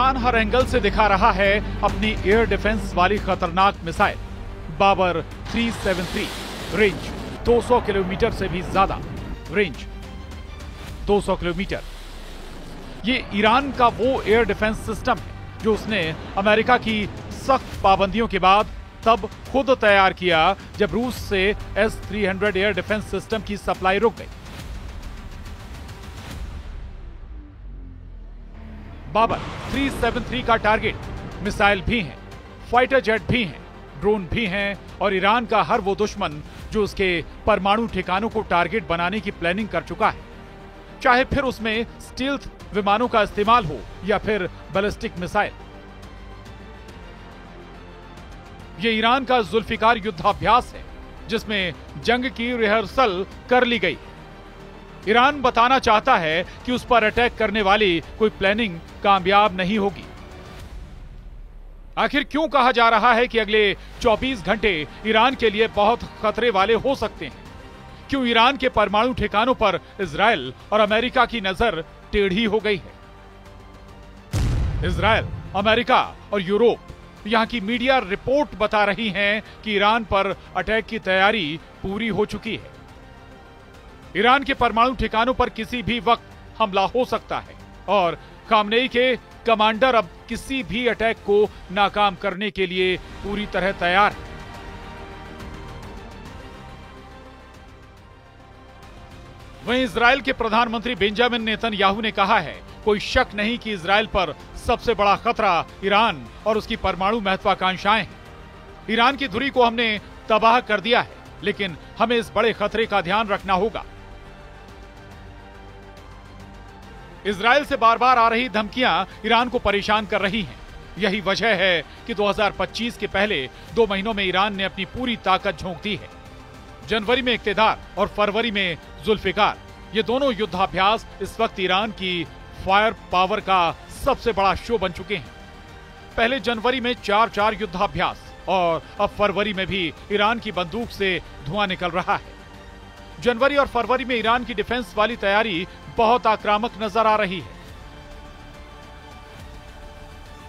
Iran हर angle से दिखा रहा है अपनी एयर डिफेंस वाली खतरनाक मिसाइल बाबर 373। रेंज 200 किलोमीटर से भी ज्यादा। Range 200 kilometre. ये ईरान का वो एयर डिफेंस सिस्टम है जो उसने अमेरिका की सख्त पाबंदियों के बाद तब खुद तैयार किया जब रूस से S-300 एयर डिफेंस सिस्टम की सप्लाई रुक गई। बाबर 373 का टारगेट मिसाइल भी हैं, फाइटर जेट भी हैं, ड्रोन भी हैं और ईरान का हर वो दुश्मन जो उसके परमाणु ठिकानों को टारगेट बनाने की प्लानिंग कर चुका है, चाहे फिर उसमें स्टील्थ विमानों का इस्तेमाल हो या फिर बैलिस्टिक मिसाइल। ये ईरान का जुल्फिकार युद्धाभ्यास है जिसमें जंग की रिहर्सल कर ली गई। ईरान बताना चाहता है कि उस पर अटैक करने वाली कोई प्लानिंग कामयाब नहीं होगी। आखिर क्यों कहा जा रहा है कि अगले 24 घंटे ईरान के लिए बहुत खतरे वाले हो सकते हैं? क्यों ईरान के परमाणु ठिकानों पर इजराइल और अमेरिका की नजर टेढ़ी हो गई है? इजराइल, अमेरिका और यूरोप, यहां की मीडिया रिपोर्ट बता रही हैं कि ईरान पर अटैक की तैयारी पूरी हो चुकी है। ईरान के परमाणु ठिकानों पर किसी भी वक्त हमला हो सकता है और खामनेई के कमांडर अब किसी भी अटैक को नाकाम करने के लिए पूरी तरह तैयार है। वहीं इजराइल के प्रधानमंत्री बेंजामिन नेतन्याहू ने कहा है, कोई शक नहीं कि इजराइल पर सबसे बड़ा खतरा ईरान और उसकी परमाणु महत्वाकांक्षाएं हैं। ईरान की धुरी को हमने तबाह कर दिया है, लेकिन हमें इस बड़े खतरे का ध्यान रखना होगा। इजराइल से बार बार आ रही धमकियां ईरान को परेशान कर रही हैं। यही वजह है कि 2025 के पहले 2 महीनों में ईरान ने अपनी पूरी ताकत झोंक दी है। जनवरी में इक्तेदार और फरवरी में जुल्फिकार, ये दोनों युद्धाभ्यास इस वक्त ईरान की फायर पावर का सबसे बड़ा शो बन चुके हैं। पहले जनवरी में 4 युद्धाभ्यास और अब फरवरी में भी ईरान की बंदूक से धुआं निकल रहा है। जनवरी और फरवरी में ईरान की डिफेंस वाली तैयारी बहुत आक्रामक नजर आ रही है।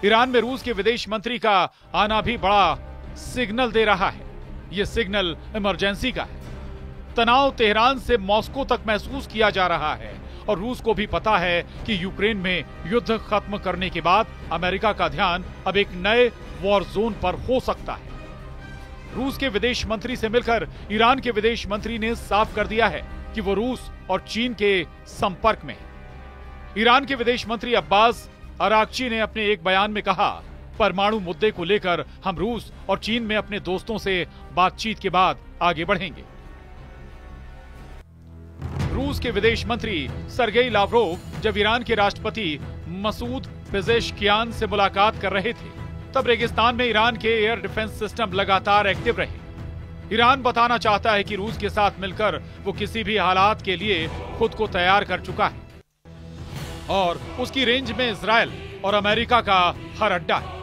ईरान में रूस के विदेश मंत्री का आना भी बड़ा सिग्नल दे रहा है। यह सिग्नल इमरजेंसी का है। तनाव तेहरान से मॉस्को तक महसूस किया जा रहा है और रूस को भी पता है कि यूक्रेन में युद्ध खत्म करने के बाद अमेरिका का ध्यान अब एक नए वॉर जोन पर हो सकता है। रूस के विदेश मंत्री से मिलकर ईरान के विदेश मंत्री ने साफ कर दिया है कि वो रूस और चीन के संपर्क में है। ईरान के विदेश मंत्री अब्बास अराक्ची ने अपने एक बयान में कहा, परमाणु मुद्दे को लेकर हम रूस और चीन में अपने दोस्तों से बातचीत के बाद आगे बढ़ेंगे। रूस के विदेश मंत्री सरगेई लावरोव जब ईरान के राष्ट्रपति मसूद पेजेश्कियान से मुलाकात कर रहे थे, तब रेगिस्तान में ईरान के एयर डिफेंस सिस्टम लगातार एक्टिव रहे। ईरान बताना चाहता है कि रूस के साथ मिलकर वो किसी भी हालात के लिए खुद को तैयार कर चुका है और उसकी रेंज में इजराइल और अमेरिका का हर अड्डा है।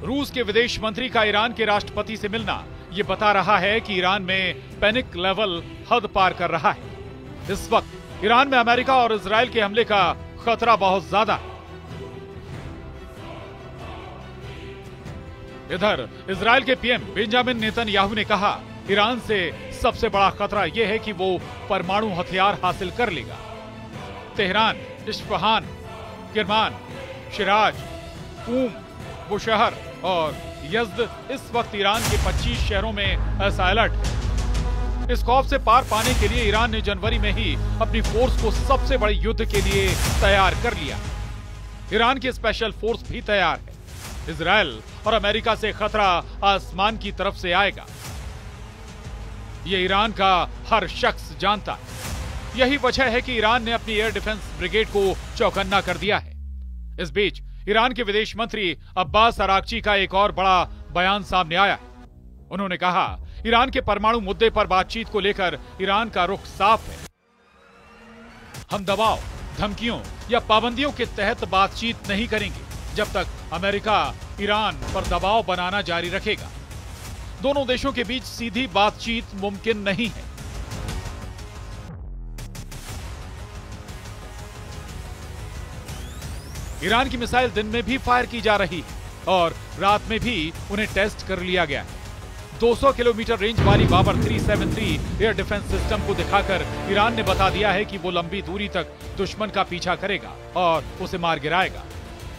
रूस के विदेश मंत्री का ईरान के राष्ट्रपति से मिलना ये बता रहा है कि ईरान में पैनिक लेवल हद पार कर रहा है। इस वक्त ईरान में अमेरिका और इजराइल के हमले का खतरा बहुत ज्यादा है। इधर इजराइल के पीएम बेंजामिन नेतन्याहू ने कहा, ईरान से सबसे बड़ा खतरा यह है कि वो परमाणु हथियार हासिल कर लेगा। तेहरान, इस्फहान, किरमान, शिराज, कूम, बुशहर और यज़्द इस वक्त ईरान के 25 शहरों में ऐसा अलर्ट है। इस खौफ से पार पाने के लिए ईरान ने जनवरी में ही अपनी फोर्स को सबसे बड़े युद्ध के लिए तैयार कर लिया। ईरान की स्पेशल फोर्स भी तैयार है। इजराइल और अमेरिका से खतरा आसमान की तरफ से आएगा, ये ईरान का हर शख्स जानता है। यही वजह है कि ईरान ने अपनी एयर डिफेंस ब्रिगेड को चौकन्ना कर दिया है। इस बीच ईरान के विदेश मंत्री अब्बास अराक्ची का एक और बड़ा बयान सामने आया है। उन्होंने कहा, ईरान के परमाणु मुद्दे पर बातचीत को लेकर ईरान का रुख साफ है। हम दबाव, धमकियों या पाबंदियों के तहत बातचीत नहीं करेंगे जब तक अमेरिका ईरान पर दबाव बनाना जारी रखेगा। दोनों देशों के बीच सीधी बातचीत मुमकिन नहीं है। ईरान की मिसाइल दिन में भी फायर की जा रही है और रात में भी उन्हें टेस्ट कर लिया गया है। 200 किलोमीटर रेंज वाली बाबर 373 एयर डिफेंस सिस्टम को दिखाकर ईरान ने बता दिया है कि वो लंबी दूरी तक दुश्मन का पीछा करेगा और उसे मार गिराएगा,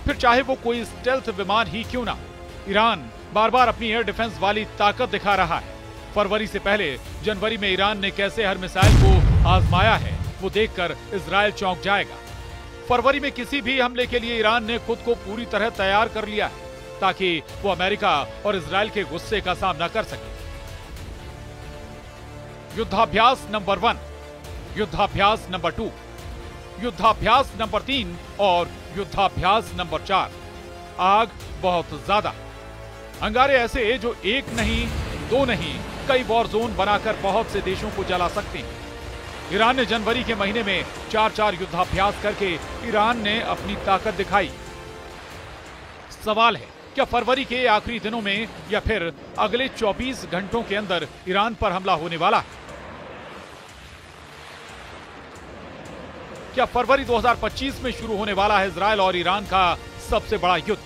फिर चाहे वो कोई स्टेल्थ विमान ही क्यों ना। ईरान बार बार अपनी एयर डिफेंस वाली ताकत दिखा रहा है। फरवरी से पहले जनवरी में ईरान ने कैसे हर मिसाइल को आजमाया है वो देखकर इजराइल चौंक जाएगा। फरवरी में किसी भी हमले के लिए ईरान ने खुद को पूरी तरह तैयार कर लिया है ताकि वो अमेरिका और इजराइल के गुस्से का सामना कर सके। युद्धाभ्यास नंबर 1, युद्धाभ्यास नंबर 2, युद्धाभ्यास नंबर 3 और युद्धाभ्यास नंबर 4। आग बहुत ज्यादा, अंगारे ऐसे जो एक नहीं, दो नहीं, कई वॉर जोन बनाकर बहुत से देशों को जला सकते हैं। ईरान ने जनवरी के महीने में 4 युद्धाभ्यास करके ईरान ने अपनी ताकत दिखाई। सवाल है, क्या फरवरी के आखिरी दिनों में या फिर अगले 24 घंटों के अंदर ईरान पर हमला होने वाला है? क्या फरवरी 2025 में शुरू होने वाला है इजराइल और ईरान का सबसे बड़ा युद्ध?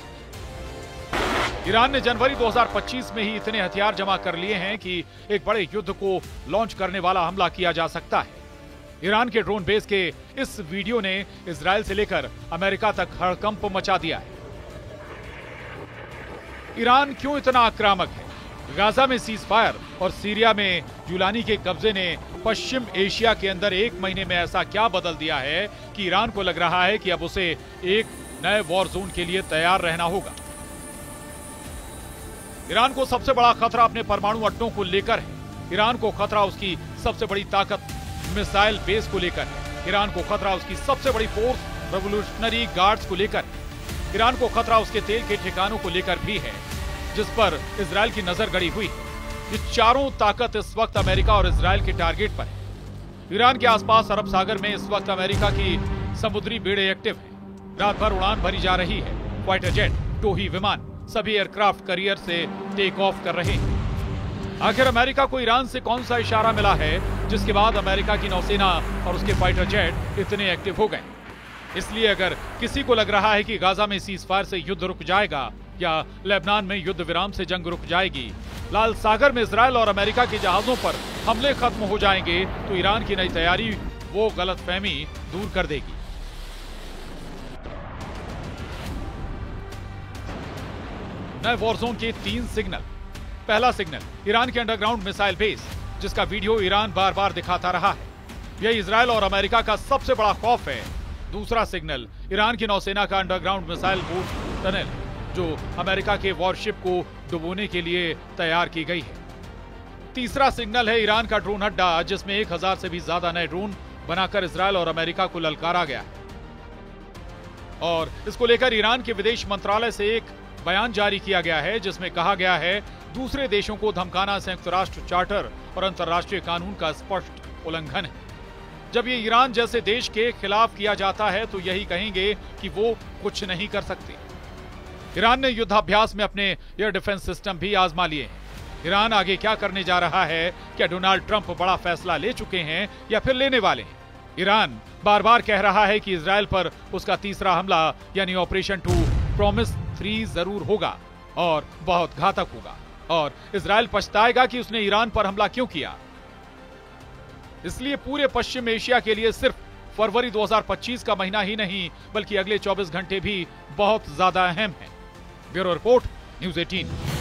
ईरान ने जनवरी 2025 में ही इतने हथियार जमा कर लिए हैं कि एक बड़े युद्ध को लॉन्च करने वाला हमला किया जा सकता है। ईरान के ड्रोन बेस के इस वीडियो ने इजराइल से लेकर अमेरिका तक हड़कंप मचा दिया है। ईरान क्यों इतना आक्रामक है? गाजा में सीज फायर और सीरिया में जुलानी के कब्जे ने पश्चिम एशिया के अंदर एक महीने में ऐसा क्या बदल दिया है कि ईरान को लग रहा है कि अब उसे एक नए वॉर जोन के लिए तैयार रहना होगा। ईरान को सबसे बड़ा खतरा अपने परमाणु अड्डों को लेकर है। ईरान को खतरा उसकी सबसे बड़ी ताकत मिसाइल बेस को लेकर है। ईरान को खतरा उसकी सबसे बड़ी फोर्स रेवोल्यूशनरी गार्ड्स को लेकर है। ईरान को खतरा उसके तेल के ठिकानों को लेकर भी है जिस पर इजराइल की नजर गड़ी हुई है। ये चारों ताकत इस वक्त अमेरिका और इजराइल के टारगेट पर है। ईरान के आसपास अरब सागर में इस वक्त अमेरिका की समुद्री बेड़े एक्टिव है। रात भर उड़ान भरी जा रही है। फाइटर जेट, टोही विमान, सभी एयरक्राफ्ट करियर से टेक ऑफ कर रहे हैं। आखिर अमेरिका को ईरान से कौन सा इशारा मिला है जिसके बाद अमेरिका की नौसेना और उसके फाइटर जेट इतने एक्टिव हो गए? इसलिए अगर किसी को लग रहा है कि गाजा में सीज फायर से युद्ध रुक जाएगा या लेबनान में युद्ध विराम से जंग रुक जाएगी, लाल सागर में इजराइल और अमेरिका के जहाजों पर हमले खत्म हो जाएंगे, तो ईरान की नई तैयारी वो गलतफहमी दूर कर देगी। नए वॉर जोन के 3 सिग्नल। पहला सिग्नल, ईरान के अंडरग्राउंड मिसाइल बेस जिसका वीडियो ईरान बार बार दिखाता रहा है। यह इजराइल और अमेरिका का सबसे बड़ा खौफ है। दूसरा सिग्नल, ईरान की नौसेना का अंडरग्राउंड मिसाइल बूट टनल जो अमेरिका के वॉरशिप को डुबोने के लिए तैयार की गई है। तीसरा सिग्नल है ईरान का ड्रोन अड्डा जिसमें 1000 से भी ज्यादा नए ड्रोन बनाकर इजराइल और अमेरिका को ललकारा गया है। और इसको लेकर ईरान के विदेश मंत्रालय से एक बयान जारी किया गया है जिसमें कहा गया है दूसरे देशों को धमकाना संयुक्त राष्ट्र चार्टर और अंतर्राष्ट्रीय कानून का स्पष्ट उल्लंघन है। जब ये ईरान जैसे देश के खिलाफ किया जाता है तो यही कहेंगे कि वो कुछ नहीं कर सकते। ईरान ने युद्धाभ्यास में अपने एयर डिफेंस सिस्टम भी आजमा लिए हैं। ईरान आगे क्या करने जा रहा है? क्या डोनाल्ड ट्रंप बड़ा फैसला ले चुके हैं या फिर लेने वाले हैं? ईरान बार बार कह रहा है कि इजराइल पर उसका तीसरा हमला यानी ऑपरेशन 2 प्रॉमिस 3 जरूर होगा और बहुत घातक होगा और इजराइल पछताएगा कि उसने ईरान पर हमला क्यों किया। इसलिए पूरे पश्चिम एशिया के लिए सिर्फ फरवरी 2025 का महीना ही नहीं बल्कि अगले 24 घंटे भी बहुत ज्यादा अहम है। Bureau report, news 18।